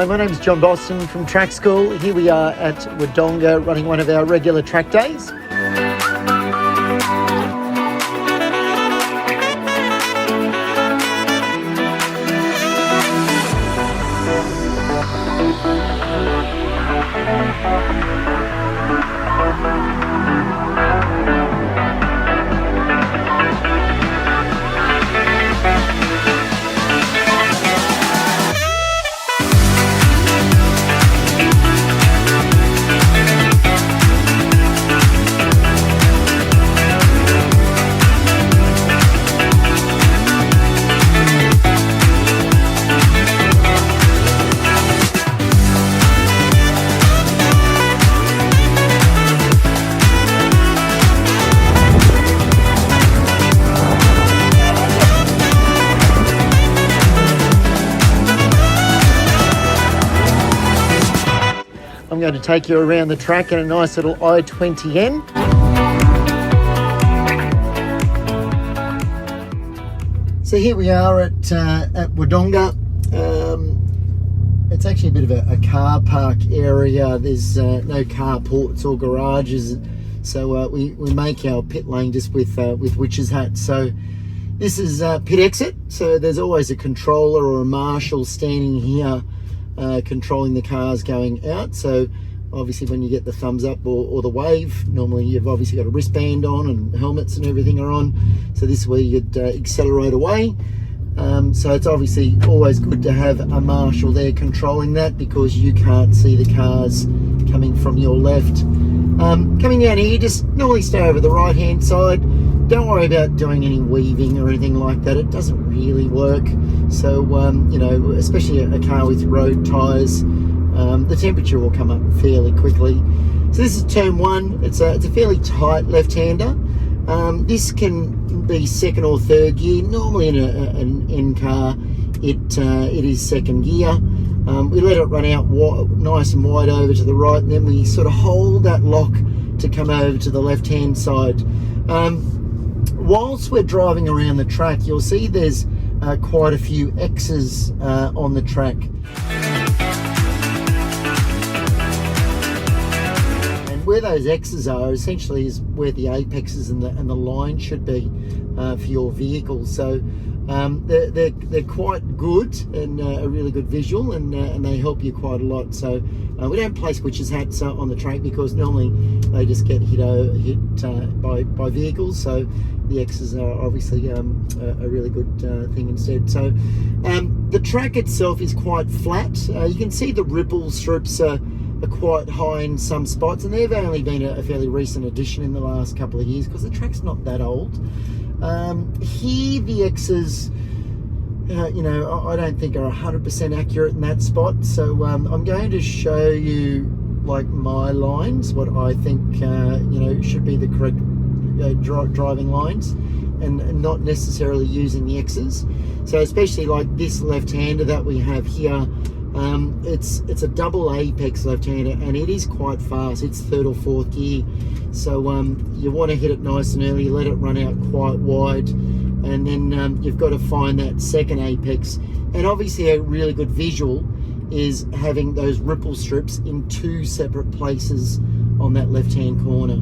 Hi, my name is John Boston from Trackschool. Here we are at Wodonga running one of our regular track days. I'm going to take you around the track in a nice little i20N. So here we are at Wodonga. It's actually a bit of a car park area. There's no carports or garages, so we make our pit lane just with witch's hat. So this is pit exit. So there's always a controller or a marshal standing here controlling the cars going out. So obviously when you get the thumbs up or the wave, normally you've obviously got a wristband on and helmets and everything are on. So this is where you'd accelerate away. So it's obviously always good to have a marshal there controlling that, because you can't see the cars coming from your left. Coming down here, just normally stay over the right hand side. Don't worry about doing any weaving or anything like that. It doesn't really work. So, you know, especially a car with road tyres, the temperature will come up fairly quickly. So this is turn one. It's a fairly tight left-hander. This can be second or third gear. Normally in an N car, it is second gear. We let it run out nice and wide over to the right, and then we sort of hold that lock to come over to the left-hand side. Whilst we're driving around the track, you'll see there's quite a few X's on the track. And where those X's are essentially is where the apexes and the line should be for your vehicle. So they're quite good and a really good visual, and they help you quite a lot. So we don't place witches hats on the track because normally they just get hit by vehicles. So the X's are obviously a really good thing instead. So the track itself is quite flat. You can see the ripple strips are quite high in some spots, and they've only been a fairly recent addition in the last couple of years because the track's not that old. Here the X's, you know, I don't think are 100% accurate in that spot. So I'm going to show you like my lines, what I think you know should be the correct driving lines, and not necessarily using the X's. So especially like this left-hander that we have here, it's a double apex left-hander, and it is quite fast. It's third or fourth gear. So you want to hit it nice and early, let it run out quite wide, and then you've got to find that second apex. And obviously a really good visual is having those ripple strips in two separate places on that left-hand corner.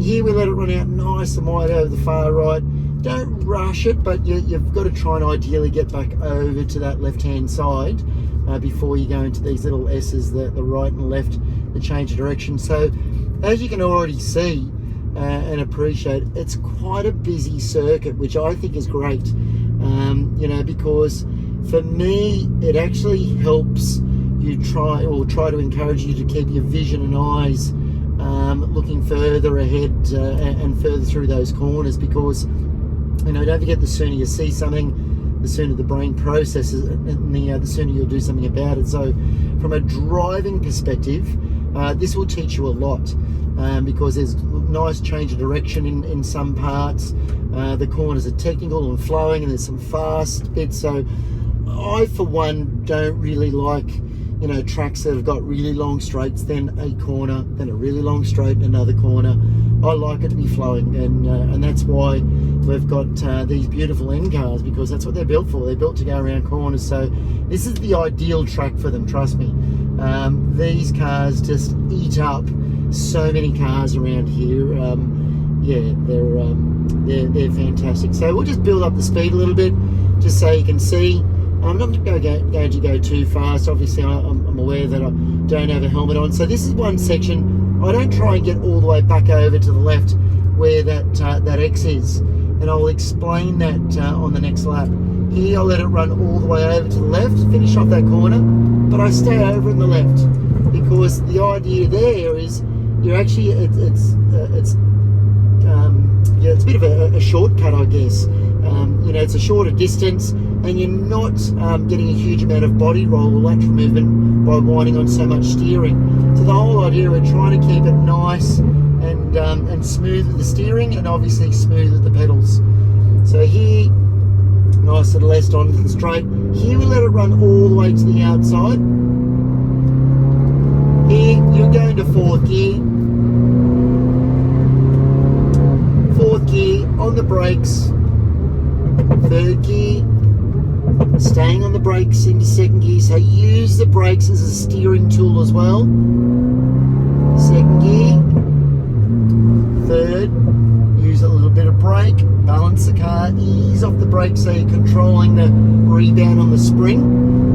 Here we let it run out nice and wide over the far right. Don't rush it, but you've got to try and ideally get back over to that left-hand side before you go into these little S's, the right and left, the change of direction. So as you can already see and appreciate, it's quite a busy circuit, which I think is great, you know, because for me it actually helps you try to encourage you to keep your vision and eyes looking further ahead and further through those corners, because, you know, don't forget, the sooner you see something, the sooner the brain processes it, and the sooner you'll do something about it. So from a driving perspective, this will teach you a lot, because there's nice change of direction in some parts. The corners are technical and flowing, and there's some fast bits. So I, for one, don't really like tracks that have got really long straights, then a corner, then a really long straight, another corner. I like it to be flowing, and that's why we've got these beautiful N cars, because that's what they're built for. They're built to go around corners. So this is the ideal track for them, trust me. These cars just eat up so many cars around here. Yeah, they're fantastic. So we'll just build up the speed a little bit, just so you can see. I'm not going to go too fast. Obviously, I'm aware that I don't have a helmet on. So this is one section. I don't try and get all the way back over to the left where that X is, and I'll explain that on the next lap. Here, I'll let it run all the way over to the left, finish off that corner, but I stay over in the left, because the idea there is you're actually it's a bit of a shortcut, I guess. It's a shorter distance, and you're not getting a huge amount of body roll or lateral movement by winding on so much steering. So the whole idea, we're trying to keep it nice and smooth with the steering, and obviously smooth with the pedals. So here, nice little left onto the straight. Here we let it run all the way to the outside. Here you're going to fourth gear. Fourth gear on the brakes. Third gear, staying on the brakes into second gear. So use the brakes as a steering tool as well. Second gear. Third, use a little bit of brake, balance the car, ease off the brake so you're controlling the rebound on the spring.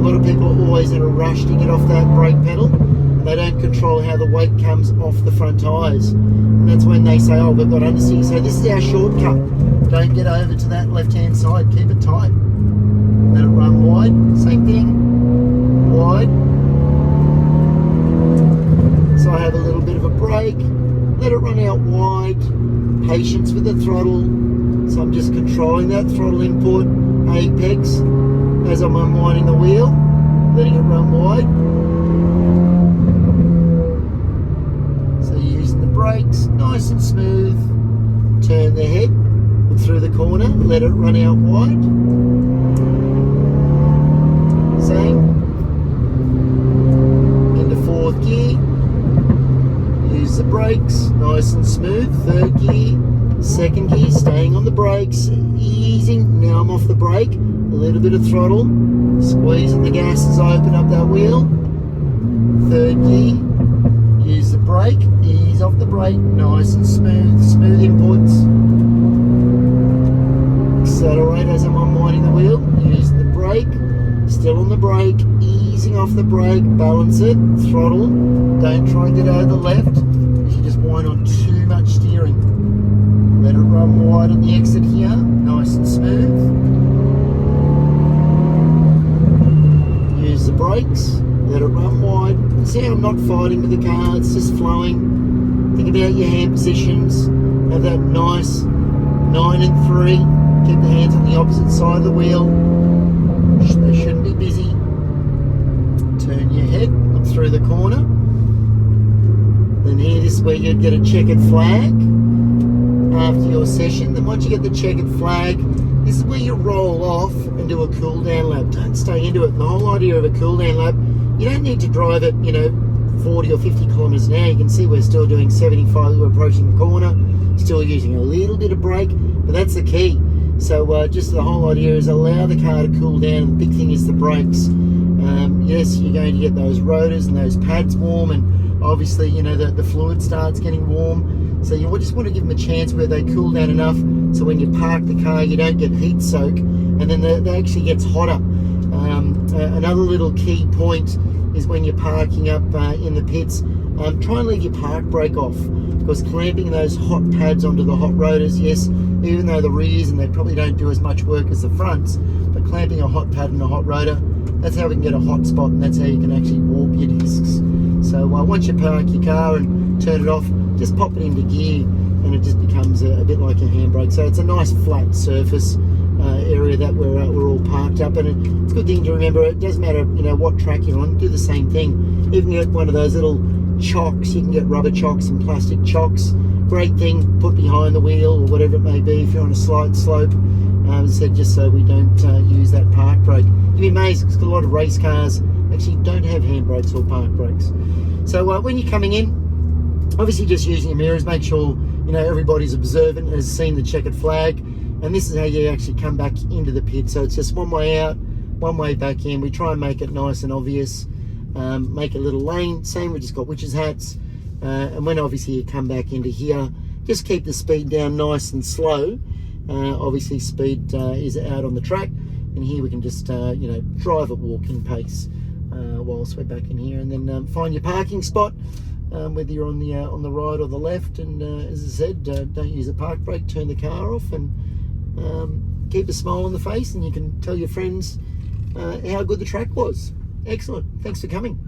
A lot of people are always in a rush to get off that brake pedal, and they don't control how the weight comes off the front tyres. And that's when they say, oh, we've got understeer. So this is our shortcut. Don't get over to that left-hand side, keep it tight. Let it run wide, same thing, wide. So I have a little bit of a brake, let it run out wide, patience with the throttle. So I'm just controlling that throttle input, apex, as I'm unwinding the wheel, letting it run wide. So you're using the brakes, nice and smooth, turn the head through the corner, let it run out wide. Same. Into fourth gear. Use the brakes, nice and smooth. Third gear. Second gear, staying on the brakes, easing. Now I'm off the brake. A little bit of throttle. Squeezing the gas as I open up that wheel. Third gear. Use the brake, ease off the brake, nice and smooth. Smooth inputs. Accelerate as I'm unwinding the wheel, use the brake, still on the brake, easing off the brake, balance it, throttle, don't try and get out of the left, because you just wind on too much steering. Let it run wide on the exit here, nice and smooth. Use the brakes, let it run wide. See how I'm not fighting with the car, it's just flowing. Think about your hand positions, have that nice 9 and 3. Keep the hands on the opposite side of the wheel. They shouldn't be busy. Turn your head, look through the corner. Then here, this is where you'd get a checkered flag after your session. Then once you get the checkered flag, this is where you roll off and do a cool down lap. Don't stay into it. The whole idea of a cool down lap, you don't need to drive it, 40 or 50 kilometers an hour. You can see we're still doing 75. We're approaching the corner, still using a little bit of brake, but that's the key. So just the whole idea is allow the car to cool down, and the big thing is the brakes. Yes, you're going to get those rotors and those pads warm, and obviously the fluid starts getting warm, so you just want to give them a chance where they cool down enough so when you park the car you don't get heat soak, and then they actually gets hotter. Another little key point is when you're parking up in the pits, try and leave your park brake off, because clamping those hot pads onto the hot rotors, yes, even though the rears and they probably don't do as much work as the fronts, but clamping a hot pad and a hot rotor, that's how we can get a hot spot, and that's how you can actually warp your discs. So once you park your car and turn it off, just pop it into gear, and it just becomes a bit like a handbrake. So it's a nice flat surface area that we're all parked up, and it's a good thing to remember. It doesn't matter what track you're on, do the same thing. Even get one of those little chocks, you can get rubber chocks and plastic chocks. Great thing, put behind the wheel or whatever it may be if you're on a slight slope. As I said, just so we don't use that park brake. You'd be amazed because a lot of race cars actually don't have handbrakes or park brakes. So when you're coming in, obviously just using your mirrors, make sure everybody's observant, has seen the checkered flag, and this is how you actually come back into the pit. So it's just one way out, one way back in. We try and make it nice and obvious, make a little lane. Same, we just got witches hats, and when obviously you come back into here, just keep the speed down nice and slow. Obviously speed is out on the track, and here we can just drive at walking pace whilst we're back in here, and then find your parking spot, whether you're on the right or the left, and as I said, don't use a park brake, turn the car off, and keep a smile on the face, and you can tell your friends how good the track was. Excellent. Thanks for coming.